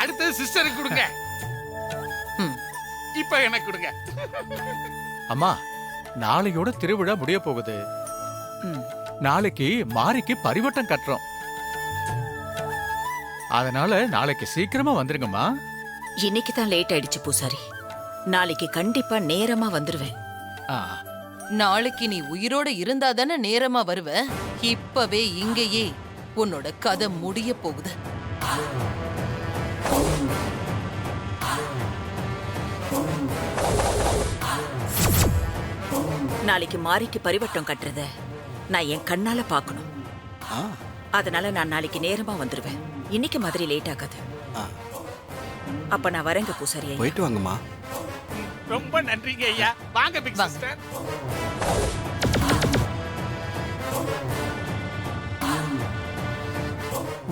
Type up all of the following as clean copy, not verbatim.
அடுத்தது சிஸ்டருக்கு கொடுங்க. இப்ப எனக்கு கொடுங்க. அம்மா, நாளையோட திருவிழா முடிய போகுது. நாளைக்கு மாரிக்கு பரிவட்டம் கட்டுறோம். அதனால நாளைக்கு சீக்கிரமா வந்துருங்கம்மா. இன்னைக்கு தான் லேட் ஆயிடுச்சு பூசாரி. நாளைக்கு கண்டிப்பா நேரமா வந்துருவேன். நாளைக்கு நீ உயிரோட இருந்தா தானே நேரமா வருவ. இப்பவே இங்கேயே உன்னோட கதை முடிய போகுது. நாளைக்கு மாரிக்கு பரிவட்டம் கட்டுறத நான் என் கண்ணால பாக்கணும். அதனால நான் நாளைக்கு நேரமா வந்துருவேன். இன்னைக்கு மாதிரி லேட் ஆகாது. அப்ப நான் வரேங்க பூசாரி. போயிட்டு வாங்கம்மா. ரொம்ப நன்றிங்க ஐயா. வாங்க பிக் சிஸ்டர்.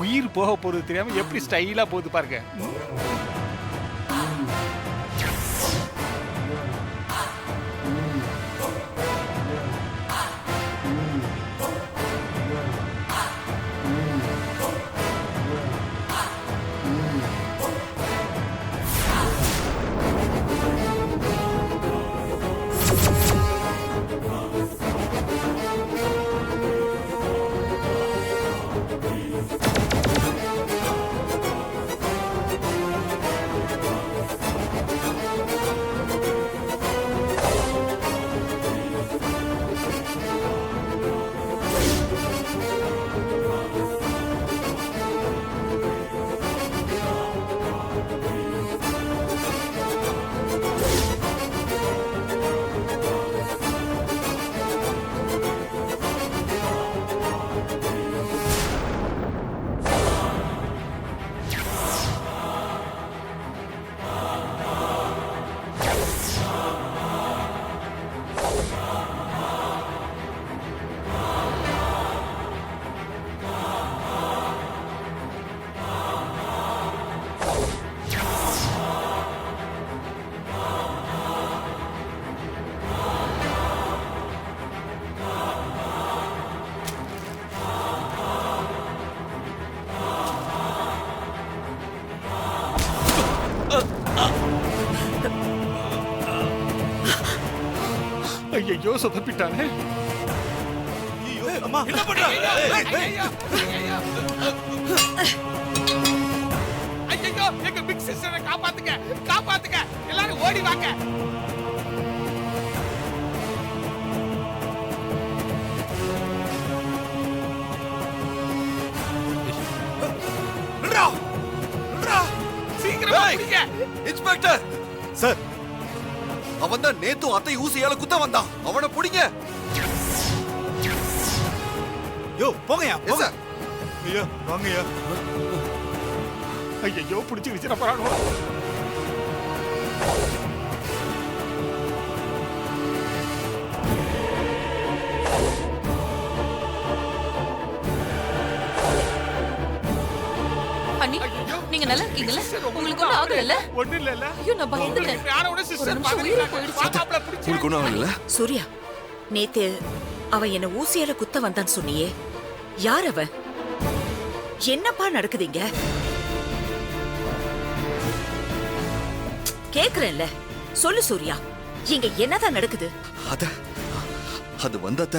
உயிர் போக போறது தெரியாம எப்படி ஸ்டைலா போகுது பாருங்க. ஐயோ சொதப்பிட்டானே. அம்மா என்ன பண்ற? ஐயோ எங்க பிக் சிஸ்டரை காப்பாத்துங்க, காப்பாத்துங்க. எல்லாரும் ஓடி வாங்க. சீக்கிரமா பிடிங்க. இன்ஸ்பெக்டர் சார், அவன் தான் நேத்து அத்தை ஊசியால குத்த வந்தான். அவனை பிடிங்க. யோ போங்கயா போங்க. ஐயா வாங்கயா. ஐயோ பிடிச்சு வச்சிட போறானோ. அண்ணி, நீங்க நல்லா இருக்கீங்களா? உங்களுக்கு ஒண்ணும் ஆகல? ஒண்ணும் இல்ல. ஐயோ நான் பயந்துட்டேன். யாரோட சிஸ்டர் பாத்துக்கிட்டாங்க. உங்களுக்கு ஒண்ணும் ஆகல? சூர்யா, நேத்து அவன் என்ன ஊசியால குத்த வந்தான்னு சொன்னியே, யார் அவன்? என்னப்பா நடக்குதுங்க? கேக்குறேன்ல, சொல்லு சூர்யா, இங்க என்னதான் நடக்குது? அது வந்தாத்த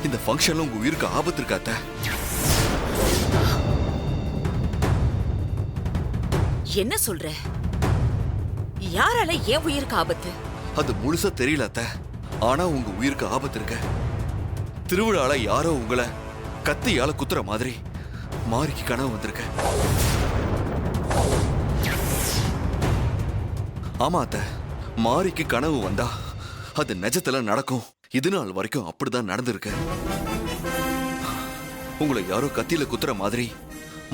இந்த ஃபங்க்ஷன்ல உங்க உயிருக்கு ஆபத்து இருக்காத்த. என்ன சொல்ற? யாரால ஏன் உயிருக்கு ஆபத்து? அது முழுசா தெரியல அத்த. ஆனா உங்க உயிருக்கு ஆபத்து இருக்க. திருவிழால யாரோ உங்களை கத்தியால குத்துற மாதிரி மாரிக்கு கனவு வந்திருக்க. ஆமா அத்த, மாரிக்கு கனவு வந்தா அது நிஜத்துல நடக்கும். இது நாள் வரைக்கும் அப்படிதான் நடந்திருக்கு. உங்களை யாரோ கத்தியில குத்துற மாதிரி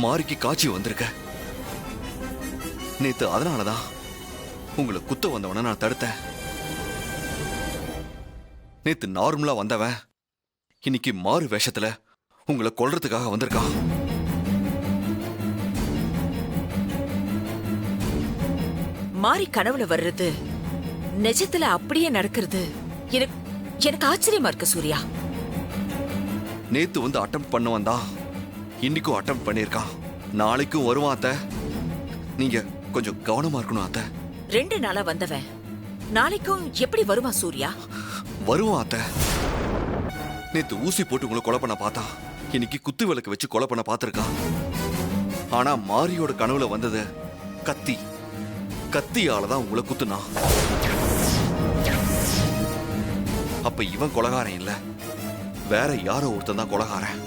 மாரிக்கு காட்சி வந்திருக்க. நேத்து அதனாலதான் உங்களை குத்த வந்தவன நான் தடுத்தேன். நேத்து நார்மலா வந்தவன் இன்னைக்கு மாறு வேஷத்துல உங்களை கொல்றதுக்காக வந்திருக்கான். மாறி கனவுல வர்றது நிஜத்துல அப்படியே நடக்கிறது எனக்கு ஆச்சரியமா இருக்கு சூர்யா. நேத்து வந்து அட்டெம்ப்ட் பண்ண வந்தா இன்னைக்கும் அட்டெம்ப்ட் பண்ணிருக்கான். நாளைக்கும் வருவான் அத்தை. நீங்க கொஞ்சம் கவனமா இருக்கணும் அத்தை. 2 நாளா வந்தவன் நாளைக்கும் எப்படி வருவான் சூர்யா? வருவான் அத்தை. நேத்து ஊசி போட்டு உங்களை கொலை பண்ண பார்த்தா, இன்னைக்கு குத்து விளக்கு வச்சு கொலை பண்ண பார்த்திருக்கான். ஆனா மாரியோட கனவுல வந்தது கத்தி. கத்தியாலதான் உங்களை குத்துனா. அப்ப இவன் கொலகாரன் இல்ல, வேற யாரோ ஒருத்தன் தான் கொலகாரன்.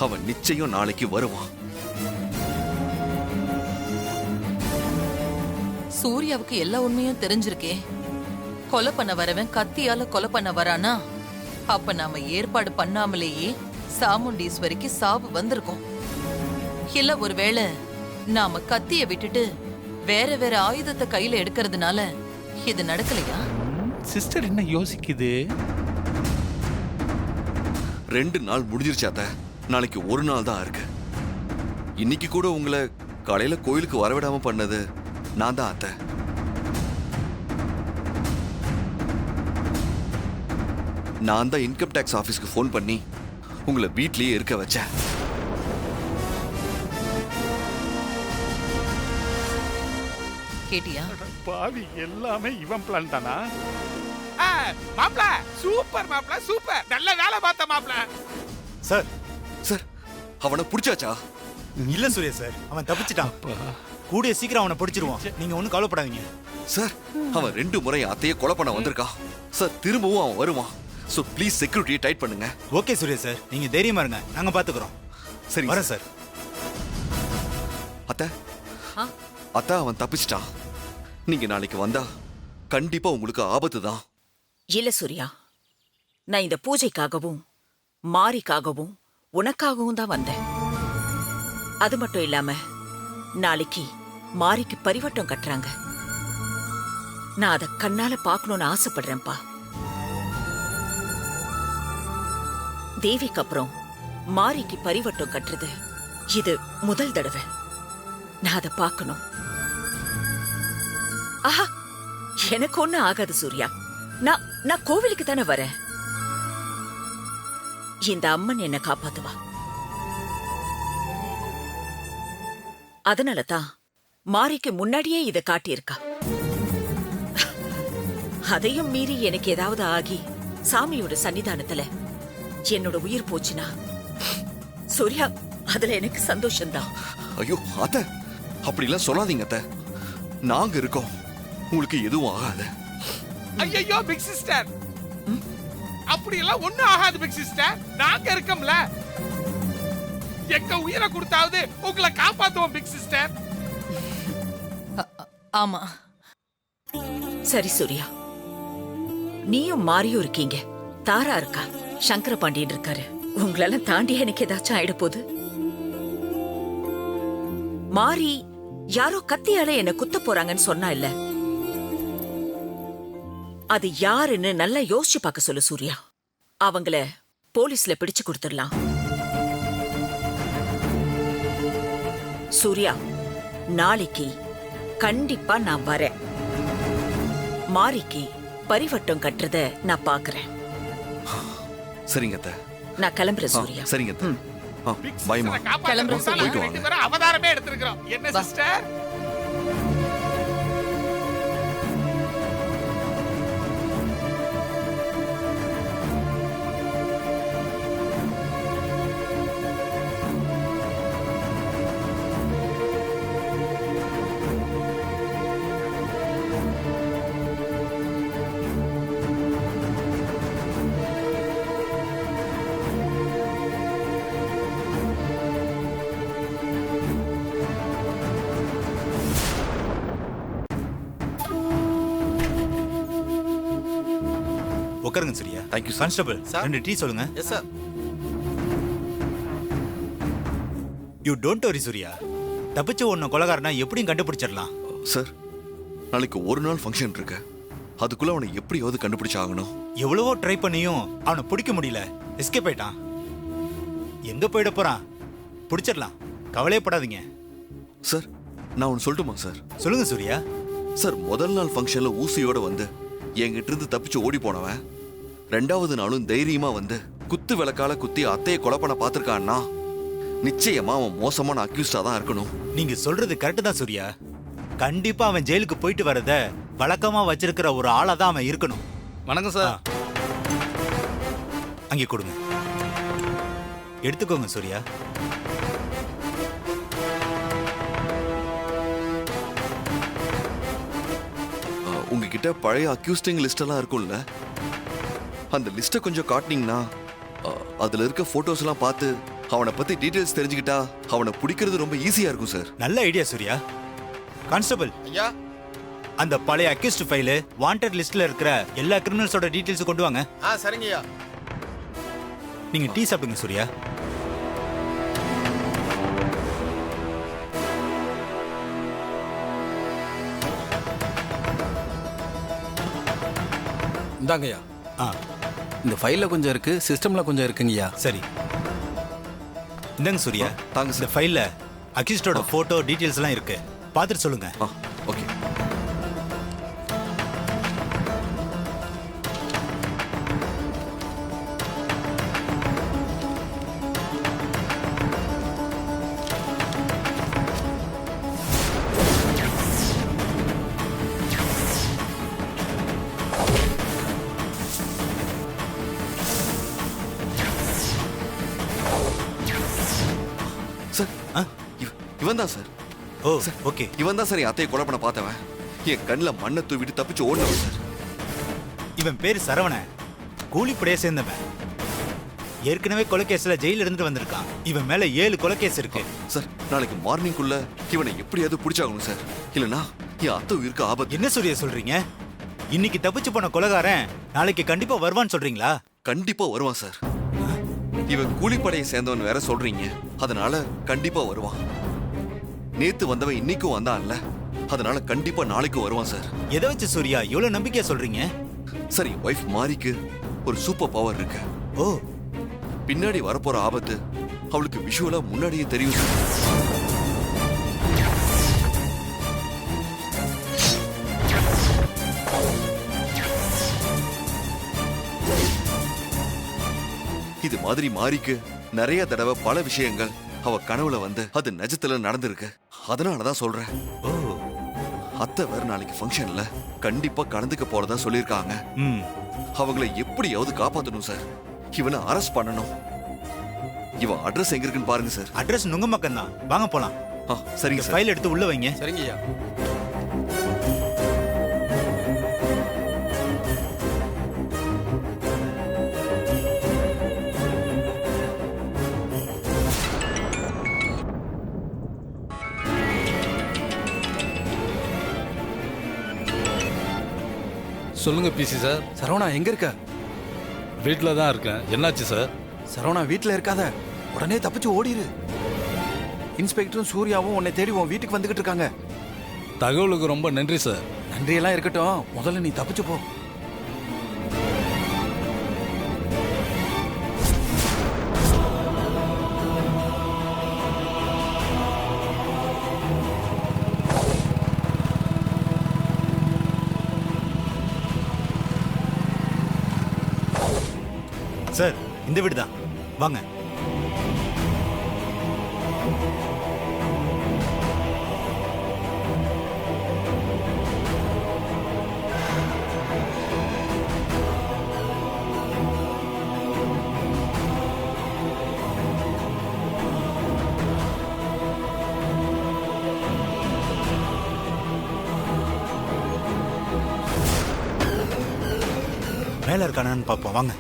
அவன் நிச்சயம் நாளைக்கு வருவான். சூர்யாவுக்கு எல்லா உண்மையும் தெரிஞ்சிருக்கே. கொலை பண்ண வரவன் கத்தியால கொலை பண்ண வரானா, அப்ப நாம ஏற்பாடு பண்ணாமலேயே சாமுண்டீஸ்வரிக்கு சாவு வந்திருக்கும். இல்ல ஒருவேளை நாம கத்திய விட்டுட்டு வேற வேற ஆயுதத்தை கையில எடுக்கிறதுனால இது நடக்கலையா? சிஸ்டர் என்ன யோசிக்குது? 2 நாள் முடிஞ்சிருச்சு அத்தை. நாளைக்கு 1 நாள் தான் இருக்கு. இன்னைக்கு கூட உங்களை காலையில கோயிலுக்கு வரவிடாம பண்ணது நான் தான் அத்தை. நான் தான் இன்கம் டேக்ஸ் ஆபீஸ்க்கு ஃபோன் பண்ணி உங்களை வீட்லயே இருக்க வச்சேன். கேட்டியா? பாவி, எல்லாமே இவன் பிளான் தானா? மாப்ள சூப்பர், மாப்ள சூப்பர், நல்ல வேலை பார்த்த மாப்ள. சார் சார், அவனை பிடிச்சாச்சா? இல்ல சூர்யா சார், அவன் தப்பிச்சிட்டான். கூடிய சீக்கிரம் அவனை பிடிச்சிருவான். நீங்க ஒன்றும் கவலைப்படாதீங்க சார். அவன் 2 முறை அத்தையே கொலை பண்ண வந்திருக்கான் சார். திரும்பவும் அவன் வருவான். ஸோ ப்ளீஸ் செக்யூரிட்டியை டைட் பண்ணுங்க. ஓகே சூர்யா சார், நீங்க தைரியமா இருங்க, நாங்க பாத்துக்கிறோம். சரி வரேன் சார். அத்தை, ஆ? அத்தா அவன் தப்பிச்சிட்டான். நீங்க நாளைக்கு வந்தா கண்டிப்பா உங்களுக்கு ஆபத்து தான். இல்ல சூர்யா, நான் இந்த பூஜைக்காகவும் மாரிக்காகவும் உனக்காகவும் தான் வந்தேன். அது மட்டும் இல்லாம நாளைக்கு மாரிக்கு பரிவட்டம் கட்டுறாங்க. நான் அத கண்ணால பார்க்கணும்னு ஆசைப்படுறேன்ப்பா. தேவிக்கு அப்புறம் மாரிக்கு பரிவட்டம் கட்டுறது இது முதல் தடவை. நான் அதை பார்க்கணும். ஆஹா, எனக்கு ஒண்ணும் ஆகாது சூர்யா. நான் கோவிலுக்கு தானே வரேன். இந்த அம்மன் என்ன காப்பாத்துவா. அதனாலதான் மாரிக்கு முன்னாடியே இதை காட்டியிருக்கா. அதையும் மீறி எனக்கு ஏதாவது ஆகி சாமியோட சன்னிதானத்துல என்னோட உயிர் போச்சுனா சூர்யா, அதுல எனக்கு சந்தோஷம்தான். ஐயோ அத்தை, அப்படிலாம் சொல்லாதீங்க அத்தை. நாங்க இருக்கோம், உங்களுக்கு எதுவும் ஆகாது. ஐயோ பிக் சிஸ்டர், அப்படி எல்லாம் ஒண்ணும் ஆகாது பிக் சிஸ்டர். நாங்க இருக்கோம்ல, எங்க உயிரை கொடுத்தாவது உங்களை காப்பாத்துவோம் பிக் சிஸ்டர். ஆமா. சரி சூர்யா, நீயும் மாரியும் இருக்கீங்க, தாரா இருக்கா, சங்கர பாண்டியன் இருக்காரு. உங்களெல்லாம் தாண்டி எனக்கு ஏதாச்சும் ஆயிட போகுது. மாரி யாரோ கத்தியால என்ன குத்த போறாங்கன்னு சொன்னா இல்ல, அது யாருன்னு நல்லா யோசிச்சு பார்க்க சொல்லு சூர்யா. அவங்கள போலீஸ்ல பிடிச்சு கொடுத்துடலாம். சூர்யா, நாளைக்கு கண்டிப்பா நான் வரேன். மாரிக்கு பரிவட்டம் கட்டுறத நான் பாக்குறேன். சரிங்க அத்தை. நான் கிளம்புறேன் சூர்யா. சரிங்க அத்தை. பயமா கிளம்புறேன் சூர்யா. போயிட்டு வாங்க. 2 பேரும் அவதாரமே எடுத்திருக்கிறோம். என்ன வா. சிஸ்டர்? உட்காருங்க Surya. Thank you, sir. Constable, 2 tea சொல்லுங்க. Yes sir. You don't worry Surya, தப்பிச்ச ஒன்ன கொலகாரனா எப்படியும் கண்டுபிடிச்சிடலாம். சார், நாளைக்கு 1 நாள் ஃபங்க்ஷன் இருக்கு. அதுக்குள்ள அவனை எப்படியாவது கண்டுபிடிச்சாகணும். எவ்வளவோ ட்ரை பண்ணியும் அவனை பிடிக்க முடியல. எஸ்கேப் ஆயிட்டான். எங்க போயிட போறான்? பிடிச்சிடலாம், கவலையப்படாதீங்க. சார், நான் ஒன்று சொல்லட்டுமா சார்? சொல்லுங்க சூர்யா. சார், முதல் நாள் ஃபங்க்ஷன்ல ஊசியோட வந்து என்கிட்ட இருந்து தப்பிச்சு ஓடி போனவன் 2வது நாளும் தைரியமா வந்து குத்து விளக்கால குத்தி அத்தையை கொலை பண்ண பார்த்திருக்கான்னா நிச்சயமா அவன் மோசமான அக்யூஸ்டா தான் இருக்கணும். நீங்க சொல்றது கரெக்ட் தான் சூர்யா. கண்டிப்பா அவன் ஜெயிலுக்கு போயிட்டு வரத வழக்கமா வச்சிருக்கிற ஒரு ஆளா தான் அவன் இருக்கணும். வணக்கம் சார். அங்கே கொடுங்க, எடுத்துக்கோங்க சூர்யா. உங்ககிட்ட பழைய அக்யூஸ்டிங் லிஸ்ட் எல்லாம் இருக்கும்ல, அந்த லிஸ்ட்டை கொஞ்சம் காட்டினீங்கன்னா அதுல இருக்க போட்டோஸ் எல்லாம் பார்த்து அவனை பத்தி டீடைல்ஸ் தெரிஞ்சுக்கிட்டா அவனை பிடிக்கிறது ரொம்ப ஈஸியா இருக்கும் சார். நல்ல ஐடியா சூர்யா. கான்ஸ்டபிள் ஐயா, அந்த பழைய அக்யூஸ்ட் ஃபைல் வாண்டட் லிஸ்ட்ல இருக்கிற எல்லா கிரிமினல்ஸோட டீடைல்ஸ் கொண்டு வாங்க. சரிங்கய்யா. நீங்க டீ சாப்பிடுங்க சூர்யா. இந்தாங்கய்யா. ஆ இந்த ஃபைல்ல கொஞ்சம் இருக்கு, சிஸ்டம்ல கொஞ்சம் இருக்குங்கய்யா. சரி, இந்தாங்க சூர்யா. தாங்க இந்த சார். ஃபைல்ல அக்யூஸ்டோட போட்டோ டீடைல்ஸ் எல்லாம் இருக்கு, பார்த்துட்டு சொல்லுங்க. ஓகே. சார், ஆ? இவன் தான் சார். ஓ ஓகே. இவன் தான் சார் என் அத்தையை கொலை பண்ண பார்த்தவன். என் கண்ணில் மண்ணை தூவிட்டு தப்பிச்சு ஓடினவன் சார். இவன் பேரு சரவணன், கூலிப்படையை சேர்ந்தவன். ஏற்கனவே கொலைகேஸ்ல ஜெயில இருந்து வந்திருக்கான். இவன் மேல 7 கொலைகேஸ் இருக்கு. சார், நாளைக்கு மார்னிங்குள்ள இவனை எப்படியாவது பிடிச்சாகணும் சார். இல்லனா என் அத்தை உயிருக்கு ஆபத்து. என்ன சூர்யா சொல்றீங்க? இன்னைக்கு தப்பிச்சு போன கொலைகாரன் நாளைக்கு கண்டிப்பா வருவான்னு சொல்றீங்களா? கண்டிப்பா வருவான் சார். இவன் கூலிப்படையை சேர்ந்தவன் வேற சொல்றீங்க, அதனால கண்டிப்பா வருவான். நேத்து வந்தவன் இன்னைக்கும் வந்தான்ல, அதனால கண்டிப்பா நாளைக்கு வருவான் சார். எதை வச்சு சூர்யா இவ்வளவு நம்பிக்கையா சொல்றீங்க? சார், என் ஒய்ஃப் மாரிக்கு ஒரு சூப்பர் பவர் இருக்கு. ஓ, பின்னாடி வரப்போற ஆபத்து அவளுக்கு விஷுவலா முன்னாடியே தெரியும் சார். இது மாதிரி மாரிக்கு நிறைய தடவை பல விஷயங்கள் அவ கனவுல வந்து அது நிஜத்துல நடந்திருக்கு. அதனாலதான் சொல்றேன். ஓ, அத்தை வேற நாளைக்கு ஃபங்க்ஷன்ல கண்டிப்பா கலந்துக்க போறதா சொல்லியிருக்காங்க. ம். அவங்களை எப்படியாவது காப்பாத்தணும் சார். இவனை அரெஸ்ட் பண்ணணும். இவன் அட்ரஸ் எங்க இருக்குன்னு பாருங்க சார். அட்ரஸ் நுங்கம்பாக்கம் தான், வாங்க போலாம். சரிங்க சார். ஃபைல் எடுத்து உள்ள வைங்க. சரிங்கய்யா. சொல்லுங்க பிசி சார். சரவணா எங்க இருக்க? வீட்டில் தான் இருக்கேன். என்னாச்சு சார்? சரவணா வீட்ல இருக்காத, உடனே தப்பிச்சு ஓடிரு. இன்ஸ்பெக்டரும் சூர்யாவும் உன்னை தேடி உன் வீட்டுக்கு வந்துகிட்டு இருக்காங்க. தகவலுக்கு ரொம்ப நன்றி சார். நன்றியெல்லாம் இருக்கட்டும், முதல்ல நீ தப்பிச்சு போ. சார், இந்த வீடு தான், வாங்க. மேல இருக்கானு பார்ப்போம், வாங்க.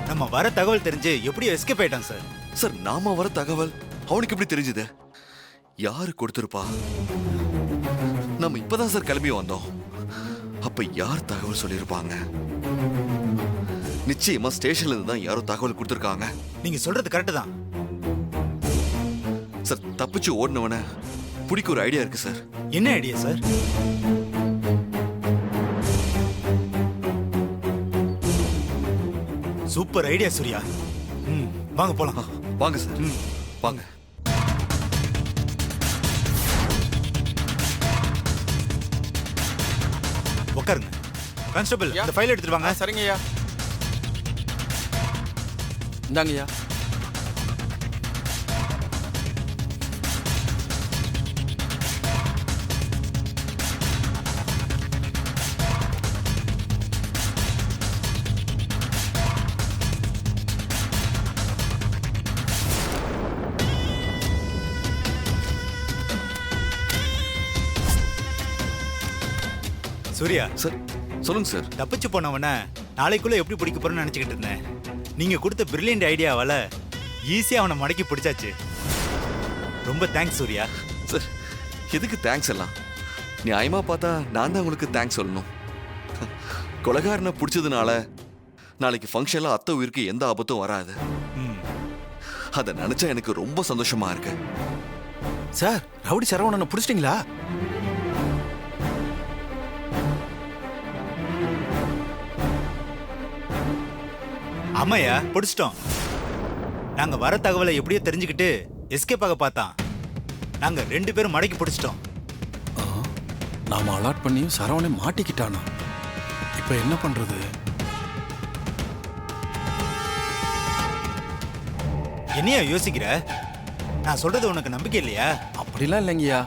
நம்ம வர தகவல் தெரிஞ்சு எப்படியோ எஸ்கேப் ஆயிட்டான் சார். சார், நாம வர தகவல் அவனுக்கு எப்படி தெரிஞ்சது? யாரு கொடுத்திருப்பா? நம்ம இப்பதான் சார் கிளம்பி வந்தோம். அப்ப யார் தகவல் சொல்லியிருப்பாங்க? நிச்சயமா ஸ்டேஷன்ல இருந்து தான் யாரோ தகவல் கொடுத்துருக்காங்க. நீங்க சொல்றது கரெக்ட் தான். சார், தப்பிச்சு ஓடினவன பிடிக்க ஒரு ஐடியா இருக்கு சார். என்ன idea sir? Super idea Surya. வாங்க போலாம். வாங்க சார், வாங்க. உட்காருங்க. கான்ஸ்டபிள், இந்த ஃபைல் எடுத்துட்டு வாங்க. சரிங்கய்யா. இந்தாங்கய்யா. சூர்யா சார், சொல்லுங்க சார். தப்பிச்சு போனவன நாளைக்குள்ள எப்படி பிடிக்க போறேன்னு நினைச்சுக்கிட்டு இருந்தேன். நீங்க கொடுத்த பிரில்லியன்ட் ஐடியாவால ஈஸியா அவனை மடக்கி பிடிச்சாச்சு. ரொம்ப தேங்க்ஸ் சூர்யா. சார், எதுக்கு தேங்க்ஸ் எல்லாம்? நியாயமா பார்த்தா நான் தான் உங்களுக்கு தேங்க்ஸ் சொல்லணும். கொலைகாரனை பிடிச்சதுனால நாளைக்கு ஃபங்க்ஷன்ல அத்தை உயிருக்கு எந்த ஆபத்தும் வராது. அதை நினைச்சா எனக்கு ரொம்ப சந்தோஷமா இருக்கு. சார், ரவுடி சரவணனை பிடிச்சிட்டீங்களா? ஆமாயா, பிடிச்சிட்டோம். நாங்க வர தகவலை எப்படியோ தெரிஞ்சுக்கிட்டு எஸ்கேப் ஆக பார்த்தான். நாங்க 2 பேரும் மடக்கி பிடிச்சிட்டோம். நாம அலாட் பண்ணியும் சரவணை மாட்டிக்கிட்டானா? இப்ப என்ன பண்றது? என்னையா யோசிக்கிற? நான் சொல்றது உனக்கு நம்பிக்கை இல்லையா? அப்படிலாம் இல்லைங்கய்யா.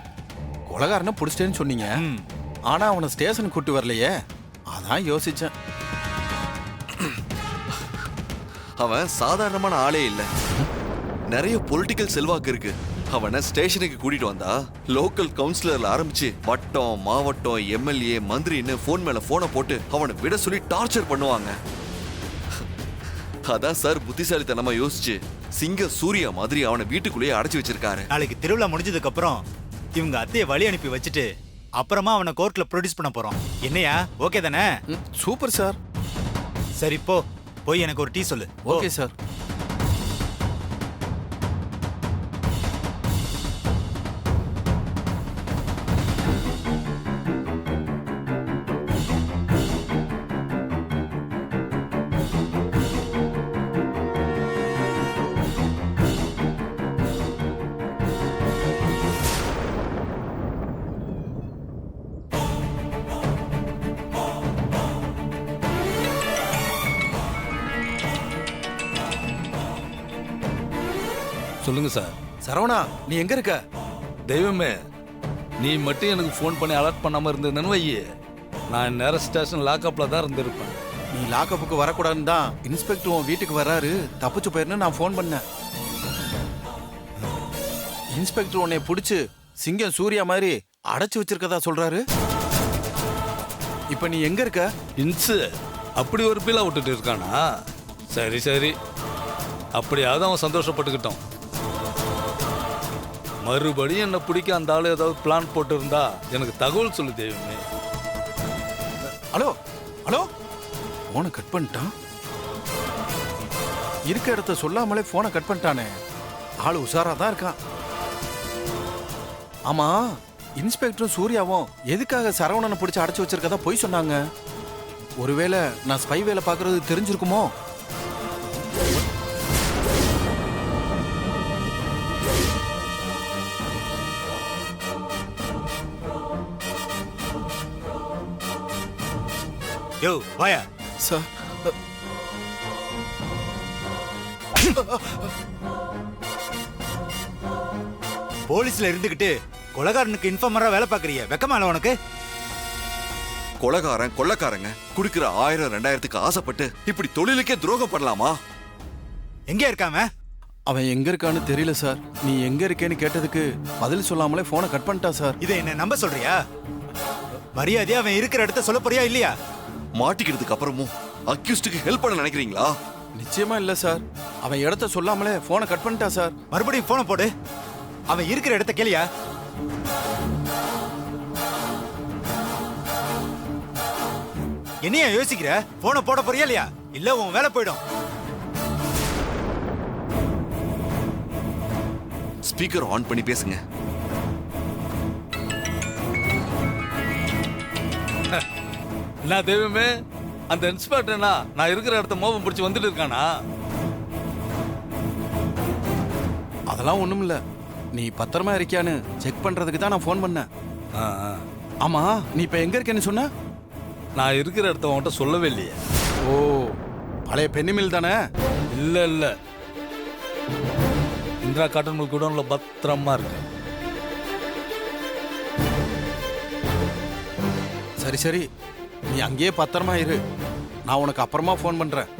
கொலைகாரனை பிடிச்சிட்டேன்னு சொன்னீங்க. ஆனா அவனை ஸ்டேஷனுக்கு கூட்டி வரலையே, அதான் யோசிச்சேன். அவன் சாதாரணமான ஆளே இல்ல, நிறைய பொலிட்டிக்கல் செல்வாக்கு இருக்கு. அவனை ஸ்டேஷனுக்கு கூட்டிட்டு வந்தா லோக்கல் கவுன்சிலர்ல ஆரம்பிச்சு வட்டம், மாவட்டம், எம்எல்ஏ, மந்திரின்னு போன் மேல போனை போட்டு அவனை விட சொல்லி டார்ச்சர் பண்ணுவாங்க. அதான் சார் புத்திசாலித்தனமா யோசிச்சு சிங்க சூர்யா மாதிரி அவனை வீட்டுக்குள்ளேயே அடைச்சு வச்சிருக்காரு. நாளைக்கு திருவிழா முடிஞ்சதுக்கு அப்புறம் இவங்க அத்தையை வழி அனுப்பி வச்சுட்டு அப்புறமா அவனை கோர்ட்ல ப்ரொடியூஸ் பண்ண போறோம். என்னையா, ஓகே தானே? Super sir. சரி, போய் எனக்கு ஒரு டீ சொல்லு. Okay sir. சொல்லுங்க சார். சரவணா, நீ எங்க இருக்க? தெய்வமே, நீ மட்டும் எனக்கு ஃபோன் பண்ணி அலர்ட் பண்ணாம இருந்தேன்னு வையே, நான் நேர ஸ்டேஷன் லாக்அப்ல தான் இருந்திருப்பேன். நீ லாக்அப்புக்கு வரக்கூடாதுன்னு தான் இன்ஸ்பெக்டர் உன் வீட்டுக்கு வராரு, தப்பிச்சு போயிருன்னு நான் ஃபோன் பண்ணேன். இன்ஸ்பெக்டர் உன்னை பிடிச்சு சிங்கம் சூர்யா மாதிரி அடைச்சு வச்சிருக்கதா சொல்றாரு. இப்ப நீ எங்க இருக்க? இன்சு அப்படி ஒரு பீலா விட்டுட்டு இருக்கானா? சரி சரி, அப்படியாவது அவன் சந்தோஷப்பட்டுக்கிட்டோம். மறுபடியும் என்ன பிடிக்க அந்த ஆளு ஏதாவது பிளான் போட்டு இருந்தா எனக்கு தகவல் சொல்லு தெய்வமே. ஹலோ ஹலோ, போனை கட் பண்ணிட்டான். இருக்க இடத்த சொல்லாமலே போனை கட் பண்ணிட்டானே. ஆளு உஷாரா தான் இருக்கான். ஆமா, இன்ஸ்பெக்டரும் சூர்யாவும் எதுக்காக சரவணனை பிடிச்சு அடைச்சு வச்சிருக்கதா போய் சொன்னாங்க? ஒருவேளை நான் ஸ்பை வேலை பார்க்கறது தெரிஞ்சிருக்குமோ? யோ, வாயா. சார், போலீஸ்ல இருந்துகிட்டு கொலைகாரனுக்கு இன்ஃபார்மரா வேலை பாக்குறிய, வெக்கமால உனக்கு? கொலைகாரன் கொள்ளக்காரங்க குடுக்கிற 1000-2000க்கு ஆசைப்பட்டு இப்படி தொழிலுக்கே துரோகம் பண்ணலாமா? எங்க இருக்காம? அவன் எங்க இருக்கான்னு தெரியல சார். நீ எங்க இருக்கேன்னு கேட்டதுக்கு பதில் சொல்லாமலே போனை கட் பண்ணிட்டா சார். இதை என்ன நம்ப சொல்றியா? மரியாதையா அவன் இருக்கிற இடத்த சொல்ல போறியா இல்லையா? மாட்டிக்கிறதுக்கு அப்புறமும் அக்யூஸ்டுக்கு ஹெல்ப் பண்ண நினைக்கிறீங்களா? நிச்சயமா இல்ல சார். அவன் இடத்த சொல்லாமலே போனை கட் பண்ணிட்டா சார். மறுபடியும் போனை போடு. அவன் இருக்கிற இடத்த கேளியா? என்னையா யோசிக்கிற? போனை போட போறியா இல்லையா? இல்ல உன் வேலை போயிடும். ஸ்பீக்கர் ஆன் பண்ணி பேசுங்க. என்ன தெய்வமே, அந்த இன்ஸ்பெக்டர்னா நான் இருக்கிற இடத்த மோபம் பிடிச்சி வந்துட்டு இருக்கானா? அதெல்லாம் ஒண்ணும் இல்ல. நீ பத்திரமா இருக்கியான்னு செக் பண்றதுக்கு தான் நான் ஃபோன் பண்ணேன். ஆ, ஆ. ஆமா, நீ இப்ப எங்க இருக்கேன்னு சொன்ன? நான் இருக்கிற இடத்த உன்கிட்ட சொல்லவே இல்லையே. ஓ, பழைய பென்னி மில் தானே? இல்ல இல்ல, இந்திரா காட்டன் மில் குடோன்ல பத்திரமா இருக்கு. சரி சரி, நீ அங்கேயே பத்திரமா இரு. நான் உனக்கு அப்புறமா ஃபோன் பண்றேன்.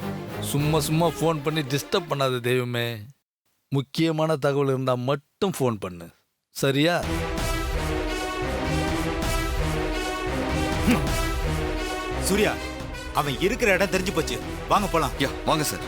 சும்மா சும்மா ஃபோன் பண்ணி டிஸ்டர்ப் பண்ணாத தெய்வமே. முக்கியமான தகவல் இருந்தா மட்டும் ஃபோன் பண்ணு, சரியா? சூர்யா, அவன் இருக்கிற இடம் தெரிஞ்சு போச்சு. வாங்க போலாம். யா வாங்க சார்.